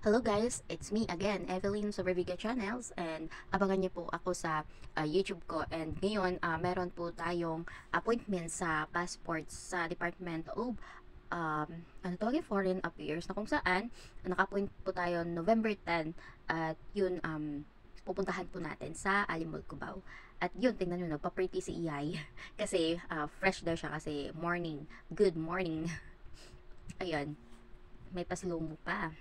Hello guys, it's me again, Evelyn Soberviga Channels, and abangan niyo po ako sa YouTube ko. And ngayon, meron po tayong appointment sa passport sa Department of Foreign Affairs, na kung saan naka-appoint po tayo November 10, at yun, pupuntahan po natin sa Alimol, Cubao. At yun, tingnan nyo, nagpa-pretty si Iyay kasi fresh daw siya kasi morning. Good morning. Ayan, may pasilong pa.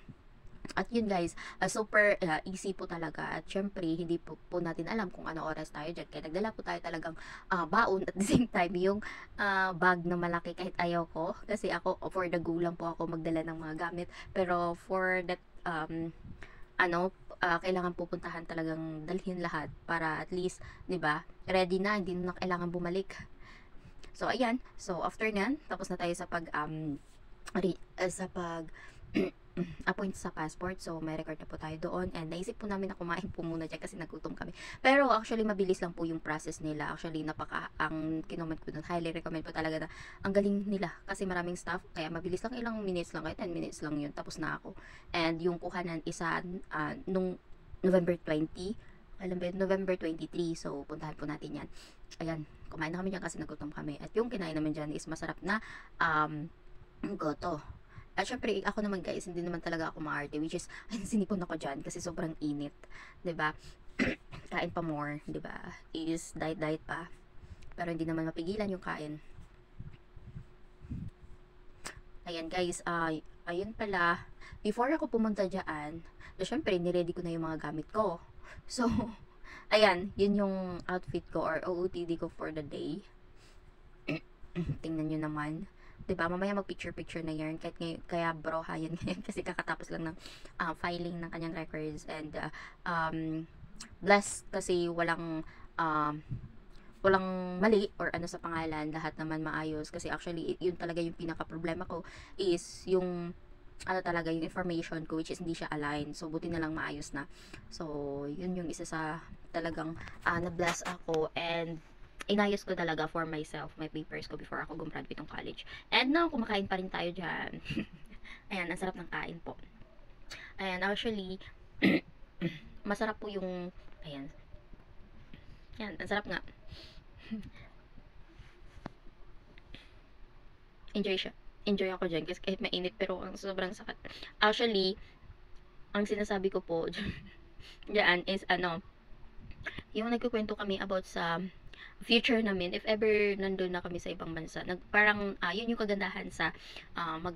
At yun guys, super easy po talaga. At syempre, hindi po natin alam kung ano oras tayo dyan. Kaya nagdala po tayo talagang baon, at the same time yung bag na malaki kahit ayaw ko. Kasi ako, for the go lang po ako magdala ng mga gamit. Pero for that, kailangan pupuntahan talagang dalhin lahat para at least, 'di ba? Ready na, hindi na kailangan bumalik. So ayan. So after nyan, tapos na tayo sa pag appoint sa passport. So, may record na po tayo doon. And naisip po namin na kumain po muna dyan kasi nagutom kami. Pero actually, mabilis lang po yung process nila. Actually, ang kinoment ko doon, highly recommend po talaga na ang galing nila. Kasi maraming staff, kaya mabilis lang, ilang minutes lang, kaya 10 minutes lang yun. Tapos na ako. And yung kuhanan isa nung November 20, alam ba yun, November 23. So, puntahan po natin yan. Ayan, kumain na kami dyan kasi nagutom kami. At yung kinain namin dyan is masarap na goto. At syempre, ako naman guys, hindi naman talaga ako maarte, which is, ay, sinipon ako dyan kasi sobrang init. 'Di ba? Kain pa more, 'di ba? Is diet pa. Pero hindi naman mapigilan yung kain. Ayan guys, ayun pala. Before ako pumunta dyan, syempre, niready ko na yung mga gamit ko. So, ayan, yun yung outfit ko or OOTD ko for the day. Tingnan nyo naman. 'Di ba? Mamaya mag-picture na yan. Kaya broha yan ngayon kasi kakatapos lang ng filing ng kanyang records. And blessed kasi walang mali or ano sa pangalan. Lahat naman maayos. Kasi actually, yun talaga yung pinaka-problema ko is yung talaga yung information ko, which is hindi siya aligned. So, buti na lang maayos na. So, yun yung isa sa talagang na-bless ako. And inayos ko talaga for myself, my papers ko before ako gumraduate ng college. And now, kumakain pa rin tayo dyan. Ayan, ang sarap ng kain po. Ayan, actually, masarap po yung, ayan, ayan, ang sarap nga. Enjoy siya. Enjoy ako dyan kasi kahit mainit pero ang sobrang sakit. Actually, ang sinasabi ko po dyan is yung nagkukwento kami about sa future namin if ever nandun na kami sa ibang bansa. Parang yun yung kagandahan sa ano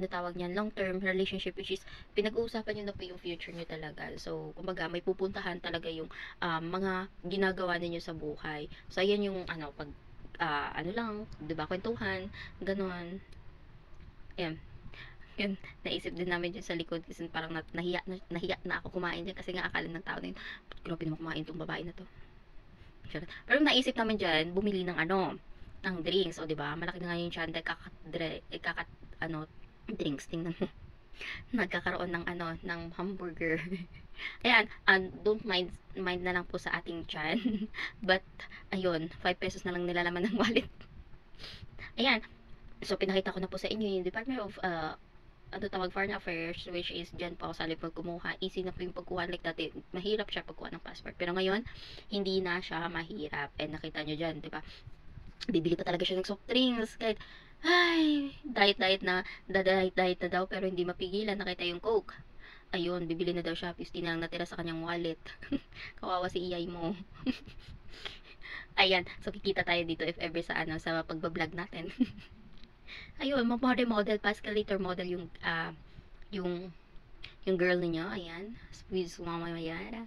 tawag niyan, long term relationship, which is pinag-uusapan niyo na po yung future niyo talaga. So kumbaga may pupuntahan talaga yung mga ginagawa niyo sa buhay. So ayan yung pag lang, 'di ba, kwentuhan, ganun. Ayan. Yun, naisip din namin dyan sa likod kasi parang nahiya na ako kumain dyan kasi nga akala ng tao na yun, grabe naman kumain tong babae na to. Pero naisip namin dyan, bumili ng ng drinks, o diba? Malaki na nga yung tiyan, drinks, tingnan mo. Nagkakaroon ng ng hamburger. Ayan, don't mind na lang po sa ating tiyan. But, ayun, 5 pesos na lang nilalaman ng wallet. Ayan, so pinakita ko na po sa inyo yung Department of Foreign Affairs, which is dyan po ako sa Liverpool kumuha. Easy na po yung pagkuha. Like dati, mahirap siya pagkuha ng passport. Pero ngayon, hindi na siya mahirap. And nakita nyo dyan, di ba? Bibili pa talaga siya ng soft drinks. Kahit, ay, diet na daw. Pero hindi mapigilan. Nakita yung Coke. Ayun, bibili na daw siya. 50 na lang natira sa kanyang wallet. Kawawa si iyay mo. Ayan, so kikita tayo dito if ever sa sa pagbablog natin. Ayun, model pascalator model yung yung girl niyo, ayan, with Mama Mayara.